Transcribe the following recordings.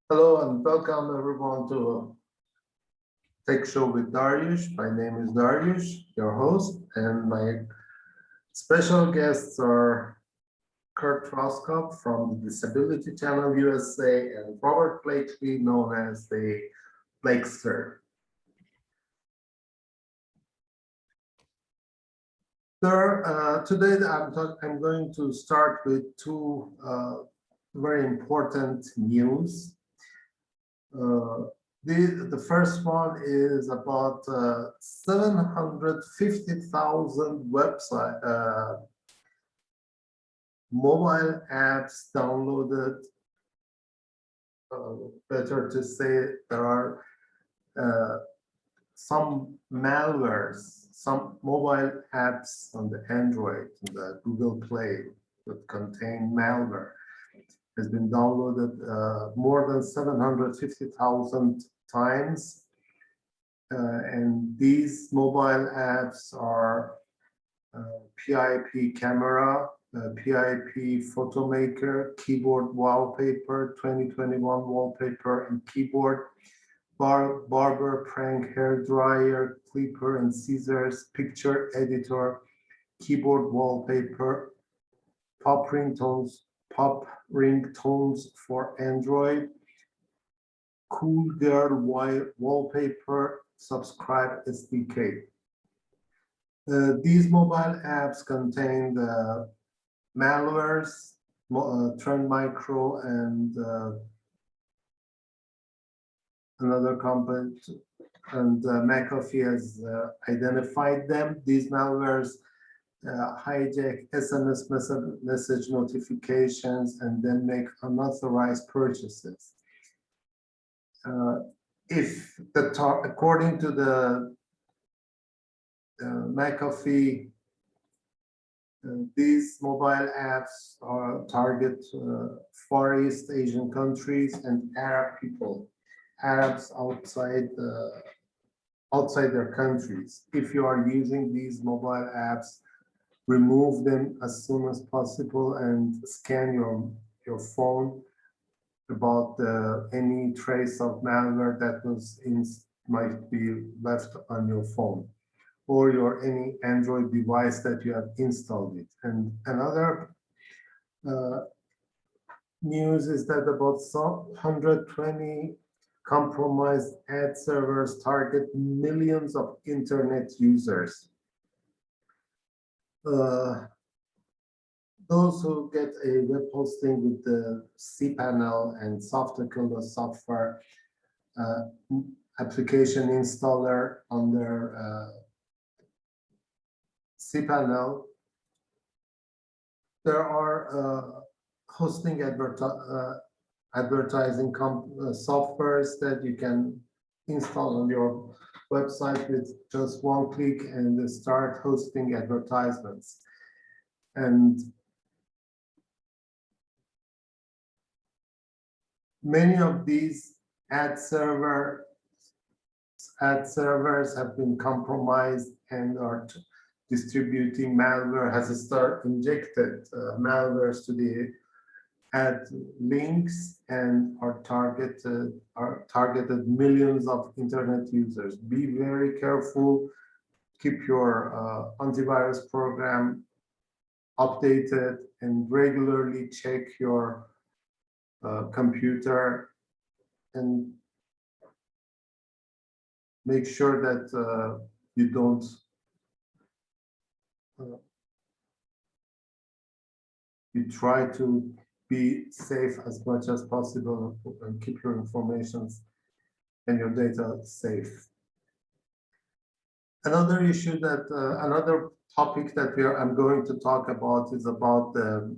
Hello and welcome everyone to Tech Show with Daryoush. My name is Daryoush, your host, and my special guests are Kurt Roskop from the Disability Channel USA and Robert Blakely, known as the Blakester. Today I'm going to start with two very important news. The first one is about 750,000 website mobile apps downloaded. Better to say, there are some malwares, some mobile apps on the Android, the Google Play, that contain malware, has been downloaded more than 750,000 times. And these mobile apps are PIP camera, PIP photo maker, keyboard wallpaper, 2021 wallpaper and keyboard, barber prank hair dryer, clipper and scissors, picture editor, keyboard wallpaper, pop ringtones for Android, cool girl wallpaper, subscribe SDK. These mobile apps contain the malwares, Trend Micro and another company, and McAfee has identified them. These malwares hijack SMS message notifications and then make unauthorized purchases. According to the McAfee, these mobile apps target Far East Asian countries and Arab people, Arabs outside their countries. If you are using these mobile apps, remove them as soon as possible and scan your phone about any trace of malware that might be left on your phone or any Android device that you have installed it. And another news is that about 120 compromised ad servers target millions of internet users. Those who get a web hosting with the cPanel and Softaculous software application installer on their cPanel, there are hosting advertising softwares that you can install on your website with just one click and start hosting advertisements. And many of these ad servers have been compromised and are distributing malware, injected malwares to the ad links and are targeted millions of internet users. Be very careful. Keep your antivirus program updated and regularly check your computer and make sure that you don't you try to be safe as much as possible and keep your information and your data safe. Another issue that another topic that I'm going to talk about is about the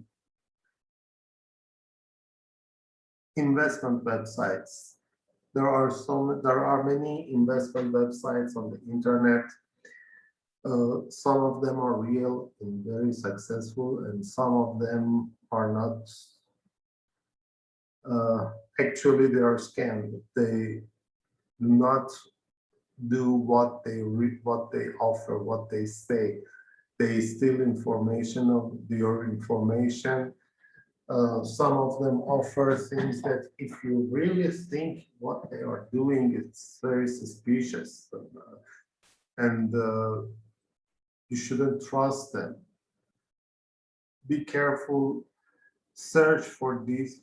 investment websites. There are many investment websites on the internet. Some of them are real and very successful, and some of them are not. Actually, they are scammed. They do not do what they offer, what they say. They steal information of your information Some of them offer things that if you really think what they are doing, it's very suspicious. And you shouldn't trust them. Be careful, search for these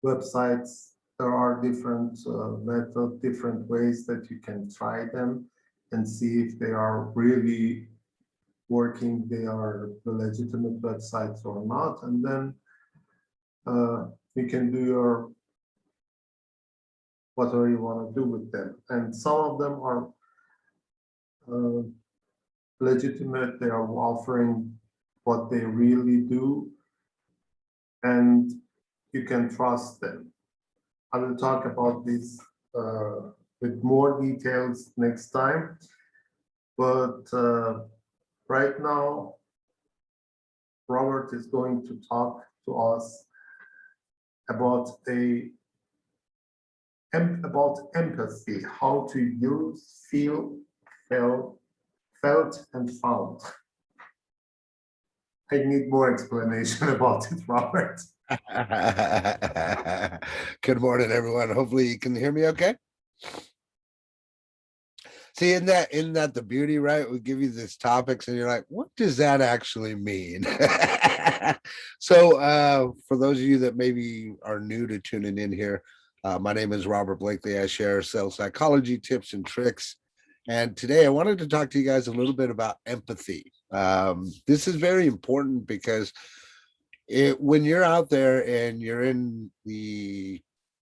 websites. There are different methods, different ways that you can try them and see if they are really working, they are the legitimate websites or not. And then you can do your whatever you want to do with them. And some of them are legitimate, they are offering what they really do, and you can trust them. I will talk about this with more details next time, but right now, Robert is going to talk to us about about empathy, how to use, feel, felt, and found. I need more explanation about it, Robert. Good morning, everyone. Hopefully you can hear me okay. See, in that the beauty, right? We give you these topics and you're like, what does that actually mean? So for those of you that maybe are new to tuning in here, my name is Robert Blakely. I share sales psychology tips and tricks. And today I wanted to talk to you guys a little bit about empathy. This is very important because when you're out there and you're in the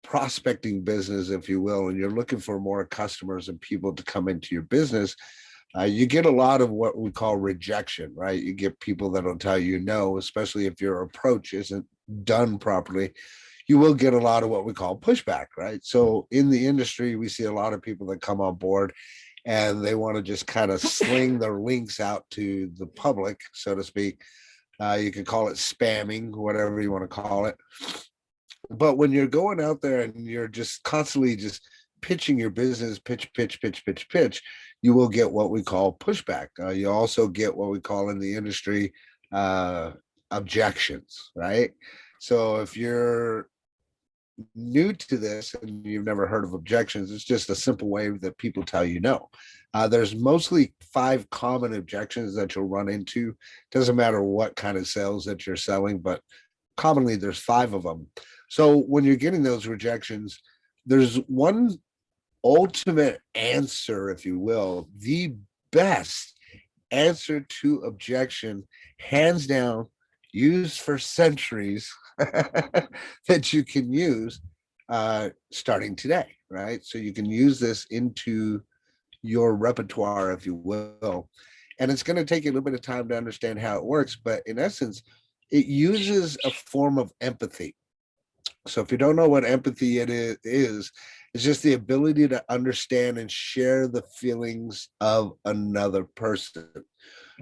prospecting business, if you will, and you're looking for more customers and people to come into your business, you get a lot of what we call rejection, right? You get people that'll tell you no, especially if your approach isn't done properly. You will get a lot of what we call pushback, right? So in the industry, we see a lot of people that come on board and they want to just kind of sling their links out to the public, so to speak. You could call it spamming, whatever you want to call it. But when you're going out there and you're just constantly just pitching your business, pitch, you will get what we call pushback. You also get what we call in the industry objections, right? So if you're new to this and you've never heard of objections, it's just a simple way that people tell you no. There's mostly 5 common objections that you'll run into. Doesn't matter what kind of sales that you're selling, but commonly there's 5 of them. So when you're getting those rejections, there's one ultimate answer, if you will, the best answer to objection, hands down, used for centuries, that you can use starting today, right? So you can use this into your repertoire, if you will. And it's going to take you a little bit of time to understand how it works. But in essence, it uses a form of empathy. So if you don't know what empathy is, it's just the ability to understand and share the feelings of another person.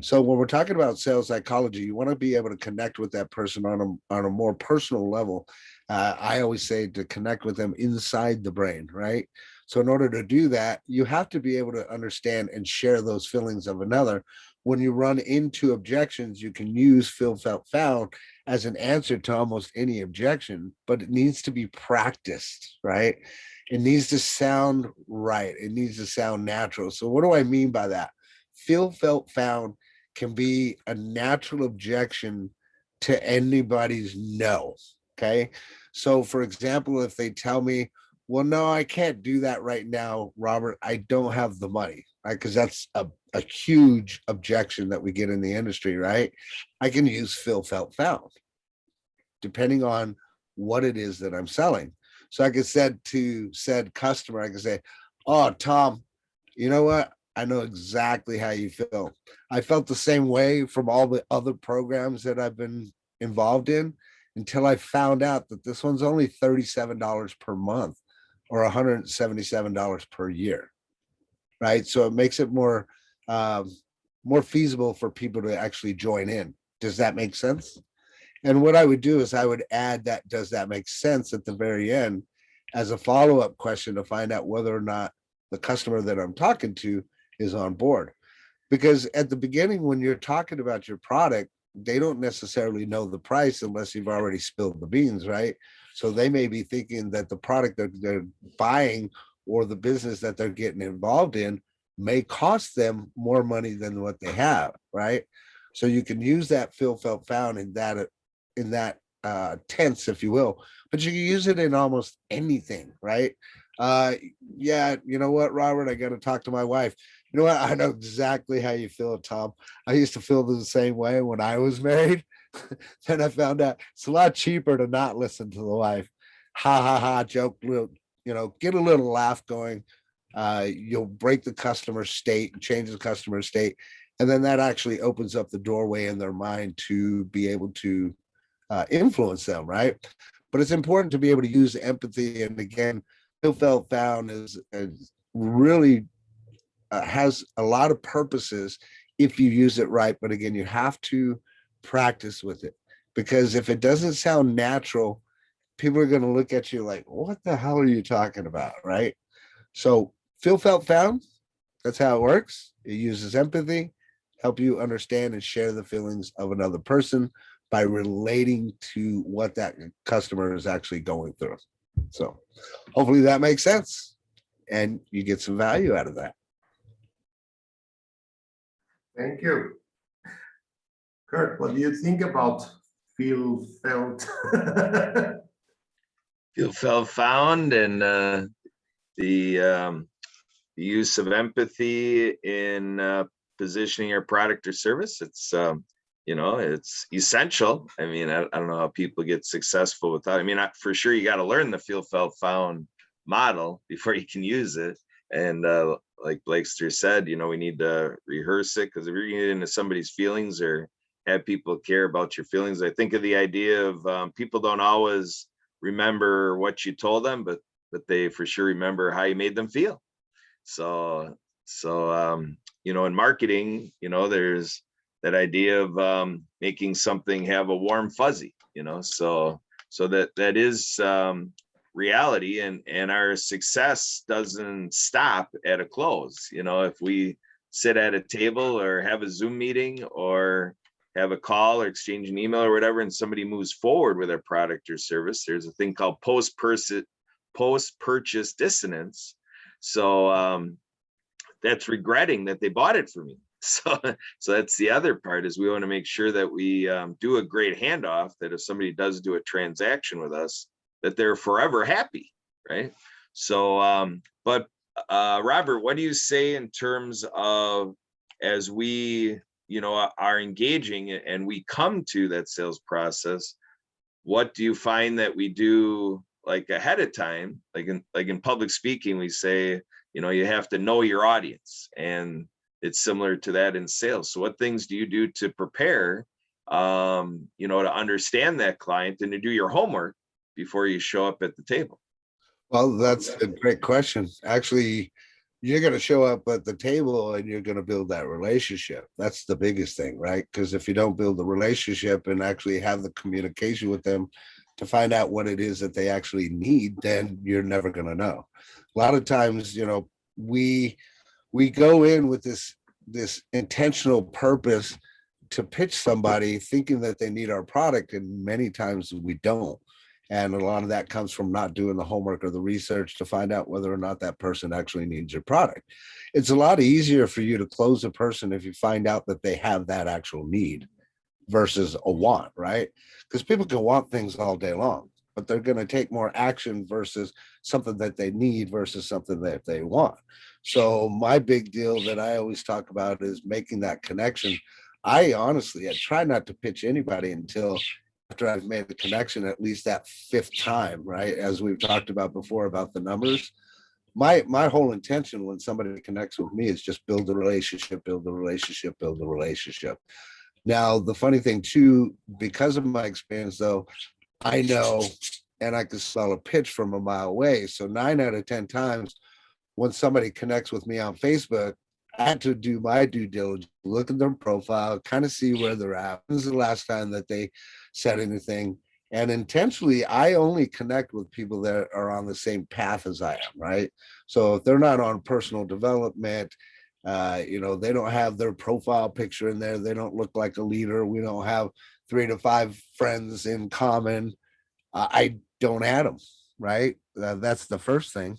So when we're talking about sales psychology, you want to be able to connect with that person on a more personal level. I always say to connect with them inside the brain, right? So in order to do that, you have to be able to understand and share those feelings of another. When you run into objections, you can use feel, felt, found as an answer to almost any objection, but it needs to be practiced, right? It needs to sound right. It needs to sound natural. So what do I mean by that? Feel, felt, found can be a natural objection to anybody's no. Okay. So, for example, if they tell me, well, no, I can't do that right now, Robert, I don't have the money, right? Because that's a huge objection that we get in the industry, right? I can use feel, felt, found, depending on what it is that I'm selling. So I could said to said customer, I could say, oh, Tom, you know what? I know exactly how you feel. I felt the same way from all the other programs that I've been involved in until I found out that this one's only $37 per month or $177 per year, right? So it makes it um, more feasible for people to actually join in. Does that make sense? And what I would do is I would add that does that make sense at the very end as a follow-up question to find out whether or not the customer that I'm talking to is on board. Because at the beginning, when you're talking about your product, they don't necessarily know the price unless you've already spilled the beans, right? So they may be thinking that the product that they're buying or the business that they're getting involved in may cost them more money than what they have, right? So you can use that feel felt found in that tense, if you will, but you can use it in almost anything, right? Uh yeah, you know what, Robert, I got to talk to my wife. You know what? I know exactly how you feel, Tom. I used to feel the same way when I was married. Then I found out it's a lot cheaper to not listen to the wife. Ha ha ha, joke, get a little laugh going. You'll break the customer state, change the customer state, and then that actually opens up the doorway in their mind to be able to influence them, right? But it's important to be able to use empathy. And again, feel felt found is really has a lot of purposes if you use it right. But again, you have to practice with it, because if it doesn't sound natural, people are going to look at you like, what the hell are you talking about? Right. So feel felt found, that's how it works. It uses empathy, help you understand and share the feelings of another person by relating to what that customer is actually going through. So hopefully that makes sense and you get some value out of that. Thank you. Kurt, what do you think about feel felt? Feel felt found, and the use of empathy in positioning your product or service. It's it's essential. I mean, I don't know how people get successful without. I mean, for sure you got to learn the feel felt found model before you can use it. And like Blakester said, we need to rehearse it, because if you're getting into somebody's feelings or have people care about your feelings, I think of the idea of people don't always remember what you told them, but they for sure remember how you made them feel. So in marketing, there's that idea of making something have a warm fuzzy, so that is reality, and our success doesn't stop at a close. If we sit at a table or have a Zoom meeting or have a call or exchange an email or whatever, and somebody moves forward with a product or service, there's a thing called post-purchase dissonance. So that's regretting that they bought it for me. So that's the other part, is we want to make sure that we do a great handoff, that if somebody does do a transaction with us, that they're forever happy, right? So, but Robert, what do you say in terms of, as we, are engaging and we come to that sales process, what do you find that we do like ahead of time? Like in public speaking, we say, you have to know your audience, and it's similar to that in sales. So what things do you do to prepare, to understand that client and to do your homework before you show up at the table? Well, that's a great question. Actually, you're going to show up at the table and you're going to build that relationship. That's the biggest thing, right? Because if you don't build the relationship and actually have the communication with them to find out what it is that they actually need, then you're never going to know. A lot of times, we go in with this intentional purpose to pitch somebody thinking that they need our product, and many times we don't. And a lot of that comes from not doing the homework or the research to find out whether or not that person actually needs your product. It's a lot easier for you to close a person if you find out that they have that actual need versus a want, right? Because people can want things all day long, but they're going to take more action versus something that they need versus something that they want. So my big deal that I always talk about is making that connection. I try not to pitch anybody until after I've made the connection at least that fifth time, right? As we've talked about before about the numbers. My whole intention when somebody connects with me is just build the relationship, build the relationship, build the relationship. Now, the funny thing too, because of my experience though, I know and I can smell a pitch from a mile away. So 9 out of 10 times when somebody connects with me on Facebook, I had to do my due diligence, look at their profile, kind of see where they're at. This is the last time that they said anything. And intentionally, I only connect with people that are on the same path as I am, right? So if they're not on personal development, They don't have their profile picture in there. They don't look like a leader. We don't have 3 to 5 friends in common. I don't add them, right? That's the first thing.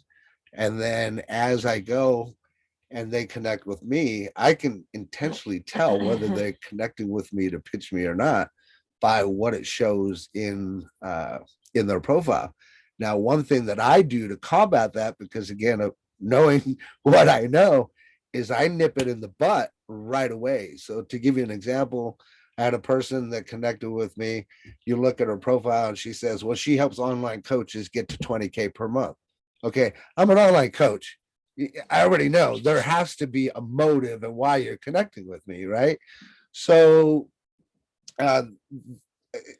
And then as I go and they connect with me, I can intentionally tell whether they're connecting with me to pitch me or not by what it shows in their profile. Now, one thing that I do to combat that, because again, knowing what I know, is I nip it in the butt right away. So to give you an example, I had a person that connected with me. You look at her profile and she says, well, she helps online coaches get to 20K per month. Okay, I'm an online coach. I already know there has to be a motive and why you're connecting with me, right? So uh,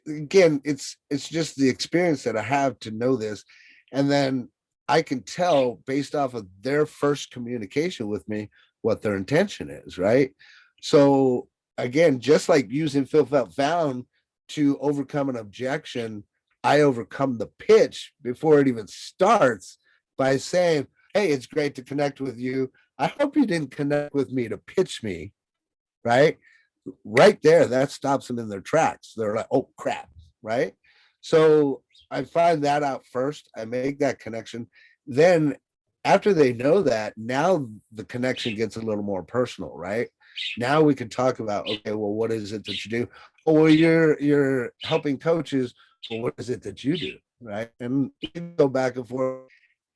again, it's just the experience that I have to know this, and then I can tell based off of their first communication with me what their intention is, right? So again, just like using Feel Felt Found to overcome an objection, I overcome the pitch before it even starts by saying, hey, it's great to connect with you. I hope you didn't connect with me to pitch me, right? Right there, that stops them in their tracks. They're like, oh crap, right? So I find that out first. I make that connection. Then after they know that, now the connection gets a little more personal, right? Now we can talk about, okay, well, what is it that you do? Oh, well, you're helping coaches. Well, what is it that you do? Right. And you can go back and forth,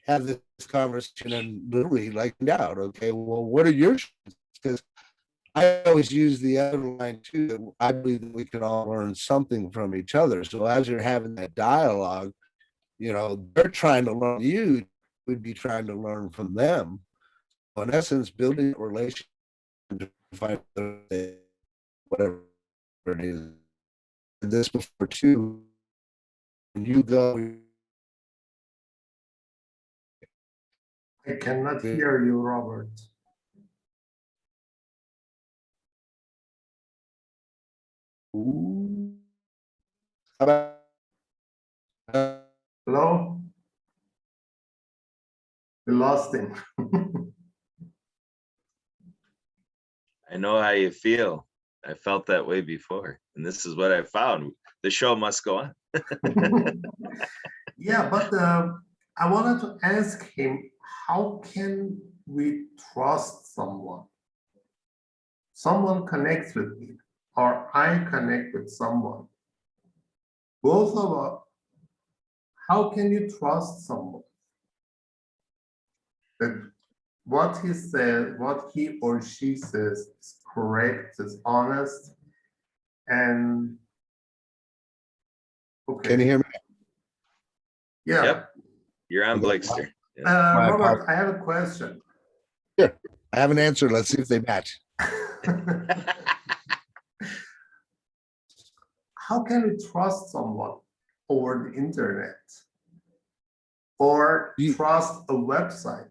have this conversation and literally like out, okay, well, what are your, because I always use the other line too. I believe that we can all learn something from each other. So as you're having that dialogue, they're trying to learn you, we'd be trying to learn from them. In essence, building a relationship to find whatever it is. This before too, when you go. I cannot hear you, Robert. Ooh. How about, Hello? We lost him. I know how you feel. I felt that way before, and this is what I found. The show must go on. Yeah, but I wanted to ask him, how can we trust someone? Someone connects with me, or I connect with someone. Both of us, how can you trust someone? That what he says, what he or she says is correct, is honest, and okay. can you hear me? Yeah. Yep, you're on Blixter. Robert, I have a question. Sure. I have an answer. Let's see if they match. How can we trust someone over the internet or trust a website?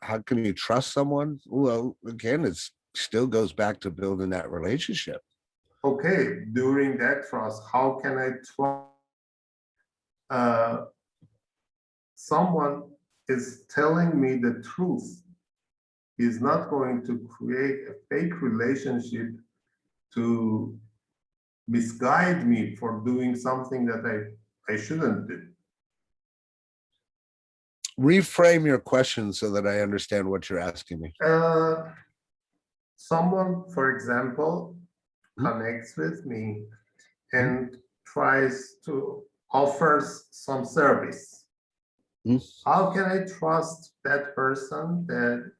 How can you trust someone? Well, again, it still goes back to building that relationship. Okay, during that trust, how can I trust someone is telling me the truth? He's not going to create a fake relationship to misguide me for doing something that I shouldn't do. Reframe your question so that I understand what you're asking me. Someone, for example, connects with me and tries to offers some service. How can I trust that person that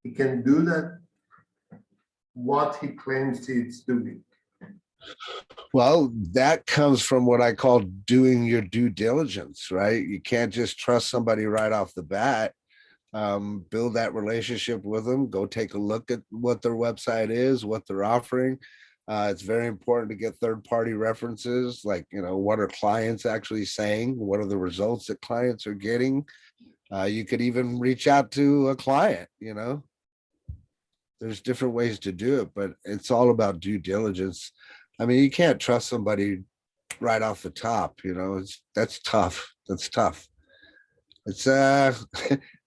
he can do that, what he claims he's doing? Well, that comes from what I call doing your due diligence, right? You can't just trust somebody right off the bat. Build that relationship with them. Go take a look at what their website is, what they're offering. It's very important to get third-party references, like, what are clients actually saying? What are the results that clients are getting? You could even reach out to a client, There's different ways to do it, but it's all about due diligence. I mean, you can't trust somebody right off the top, that's tough. That's tough. It's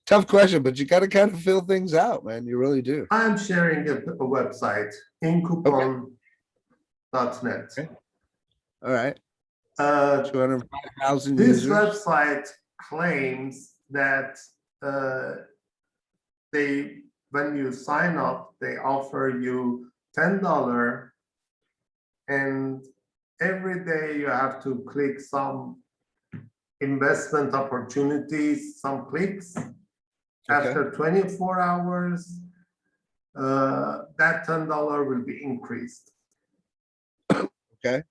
tough question, but you got to kind of fill things out, man. You really do. I'm sharing a website, incoupon.net. Okay. All right. Uh, 205,000 this users. website claims that they, when you sign up, they offer you $10, and every day you have to click some investment opportunities, some clicks. Okay. After 24 hours, that $10 will be increased. Okay.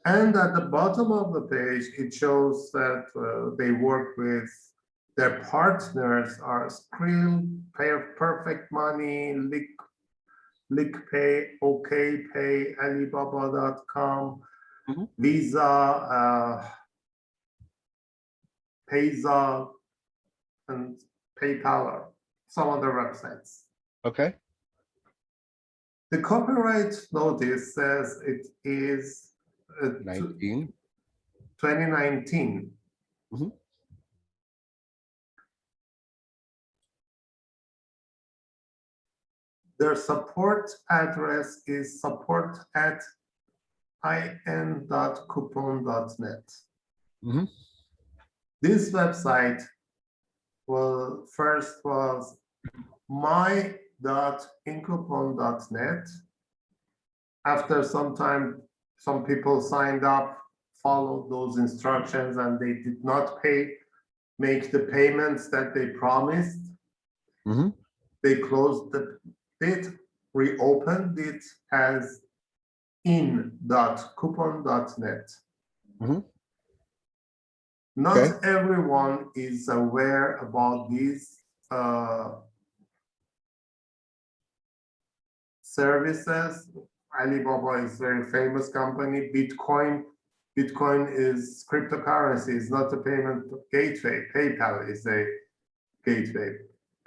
And at the bottom of the page, it shows that they work with their partners are Skrill, Perfect Money, LickPay, OKPay, Alibaba.com, Mhm. Visa, Payza, and PayPal, some other websites. Okay. The copyright notice says it is 19. 2019. Mhm. Their support address is support@in.coupon.net. Mhm. This website first was my.incoupon.net. After some time, some people signed up, followed those instructions, and they did not make the payments that they promised. Mhm. They closed it, reopened it as in.coupon.net. Mhm. Not Okay. everyone is aware about these services. Alibaba is a very famous company. Bitcoin is cryptocurrency, is not a payment gateway. PayPal is a gateway.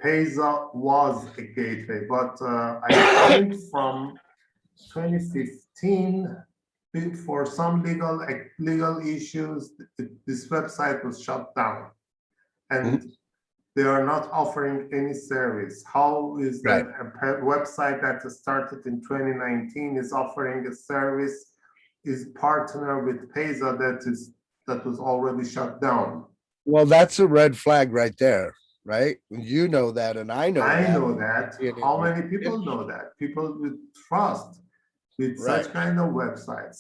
Payza was a gateway, but I think from 2015, for some legal issues, this website was shut down, and Mhm. they are not offering any service. How is that Right. a website that started in 2019 is offering a service, is partner with Payza that was already shut down? Well, that's a red flag right there, right? You know that, and I know I that. know that. Being in How the many people know industry. that? People with trust with Right. such kind of websites.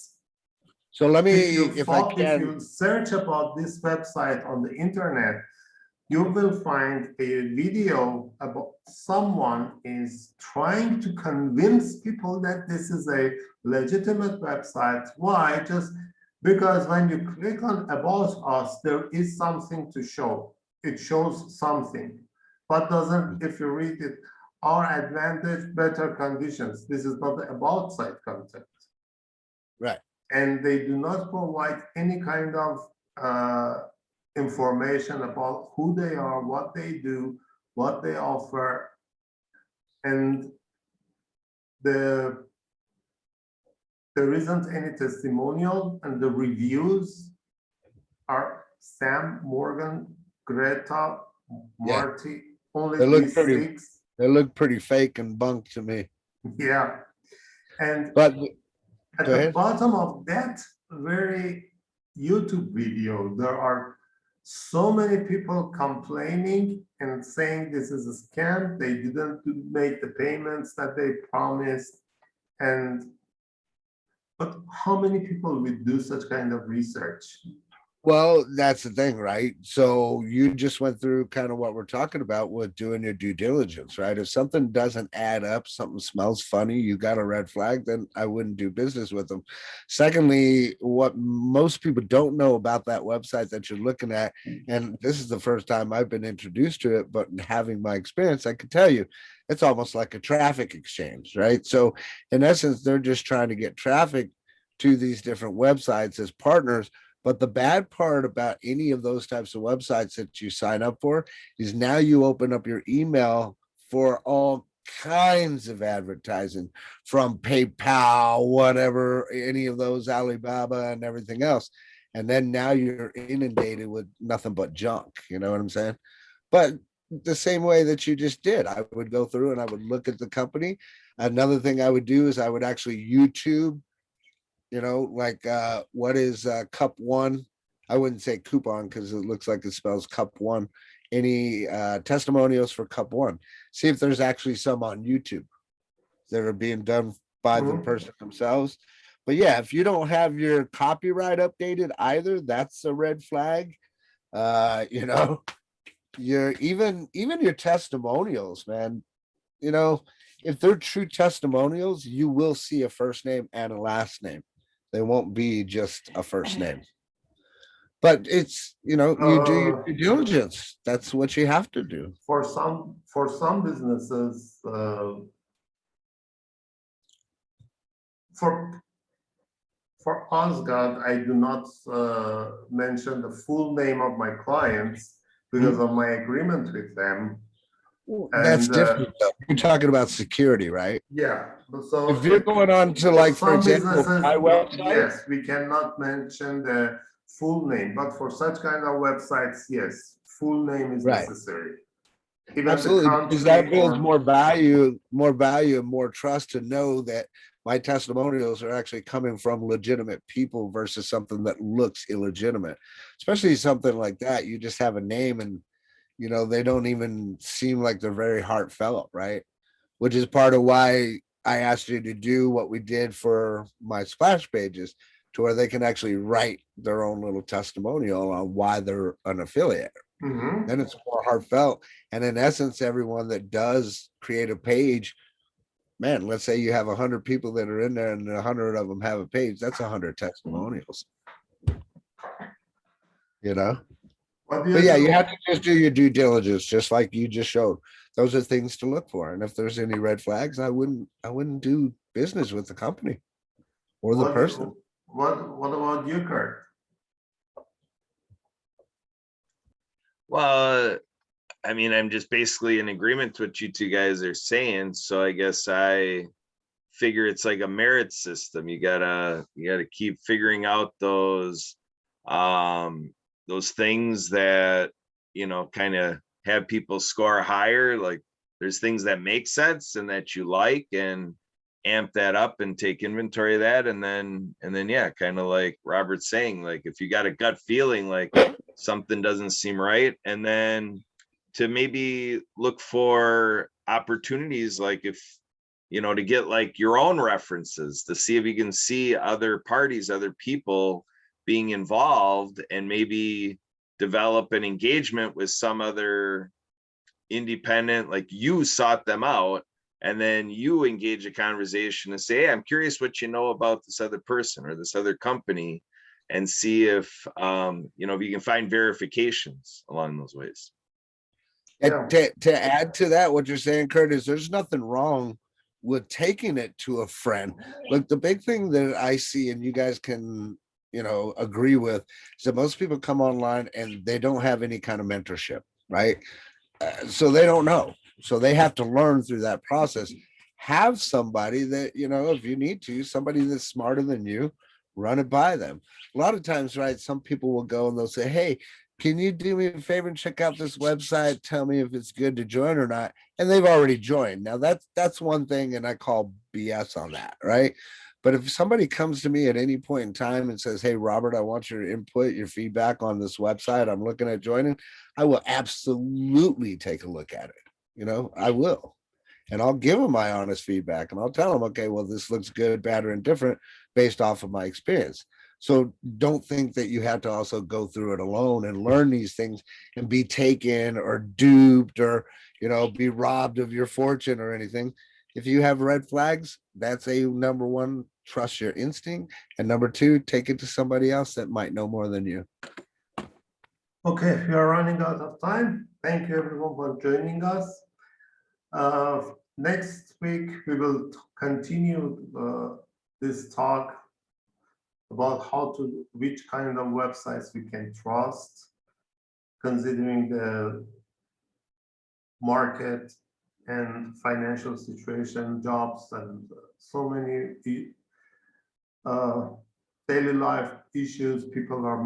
So let If me, you if I if can, you search about this website on the internet, you will find a video about someone is trying to convince people that this is a legitimate website. Why? Just because when you click on About Us, there is something to show. It shows something, but doesn't, if you read it, our advantage, better conditions. This is not the About site content. right. And they do not provide any kind of information about who they are, what they do, what they offer, and there isn't any testimonial, and the reviews are Sam, Morgan, Greta, Yeah. Marty, only They look these pretty, six. they look pretty fake and bunk to me. Yeah, and But at go the ahead. bottom of that very YouTube video, there are so many people complaining and saying this is a scam. They didn't make the payments that they promised. And but how many people would do such kind of research? Well, that's the thing, right? So you just went through kind of what we're talking about with doing your due diligence, right? If something doesn't add up, something smells funny, you got a red flag, then I wouldn't do business with them. Secondly, what most people don't know about that website that you're looking at, and this is the first time I've been introduced to it, but having my experience, I can tell you it's almost like a traffic exchange, right? So in essence, they're just trying to get traffic to these different websites as partners. But the bad part about any of those types of websites that you sign up for is now you open up your email for all kinds of advertising from PayPal, whatever, any of those, Alibaba and everything else. And then now you're inundated with nothing but junk. You know what I'm saying? But the same way that you just did. I would go through and I would look at the company. Another thing I would do is I would actually YouTube, like what is cup one? I wouldn't say coupon because it looks like it spells cup one. Any testimonials for cup one? See if there's actually some on YouTube that are being done by the Mhm. person themselves. But yeah, if you don't have your copyright updated either, that's a red flag. You know, your even your testimonials, man. You know, if they're true testimonials, you will see a first name and a last name. They won't be just a first name. But it's, you do your Uh, due diligence. That's what you have to do. for some businesses, for for us, God, I do not mention the full name of my clients because of my agreement with them. That's And different though. You're talking about security, right? yeah, If so you're going on to, for like, for some example, my businesses, website, yes, we cannot mention the full name, but for such kind of websites, yes, full name is right? necessary. Even the Absolutely, because that country builds or, more value, and more trust to know that my testimonials are actually coming from legitimate people versus something that looks illegitimate. Especially something like that, you just have a name, and they don't even seem like they're very heartfelt, right? Which is part of why I asked you to do what we did for my splash pages, to where they can actually write their own little testimonial on why they're an affiliate. Mhm. Then it's more heartfelt. And in essence, everyone that does create a page, man, let's say you have 100 people that are in there and 100 of them have a page, that's 100 testimonials, you know? What do But you yeah, you do? have to just do your due diligence, just like you just showed. Those are things to look for. And if there's any red flags, I wouldn't do business with the company or the What person. do, what about you, Kurt? Well, I mean, I'm just basically in agreement with what you two guys are saying. So I guess I figure it's like a merit system. You gotta keep figuring out those things that kind of have people score higher. Like there's things that make sense and that you like, and amp that up and take inventory of that. And then yeah, kind of like Robert's saying, like if you got a gut feeling like something doesn't seem right, and then to maybe look for opportunities, like if to get like your own references to see if you can see other parties, other people being involved, and maybe develop an engagement with some other independent, like you sought them out, and then you engage a conversation and say, hey, I'm curious what you know about this other person or this other company, and see if you can find verifications along those ways. And Yeah, to add to that, what you're saying, Kurt, is there's nothing wrong with taking it to a friend. Look, the big thing that I see, and you guys can, agree with, is that most people come online and they don't have any kind of mentorship, right? So they don't know. So they have to learn through that process. Have somebody that, if you need to, somebody that's smarter than you, run it by them. A lot of times, right, some people will go and they'll say, hey, can you do me a favor and check out this website? Tell me if it's good to join or not. And they've already joined. Now that's one thing, and I call BS on that, right? But if somebody comes to me at any point in time and says, hey, Robert, I want your input, your feedback on this website, I'm looking at joining, I will absolutely take a look at it. I will. And I'll give them my honest feedback, and I'll tell them, okay, well, this looks good, bad, or indifferent based off of my experience. So don't think that you have to also go through it alone and learn these things and be taken or duped or, be robbed of your fortune or anything. If you have red flags, that's a number one, trust your instinct. And number two, take it to somebody else that might know more than you. okay, we are running out of time. Thank you everyone for joining us. Next week, we will continue this talk about which kind of websites we can trust, considering the market and financial situation, jobs, and so many uh, daily life issues. People are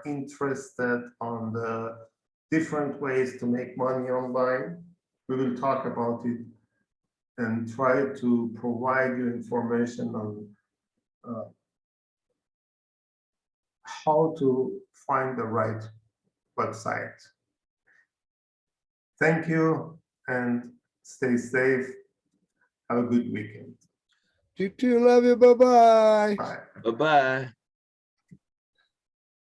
interested on the different ways to make money online. We will talk about it and try to provide you information on how to find the right website. Thank you and stay safe. Have a good weekend. You too. Love you. Bye-bye. Bye. Bye-bye.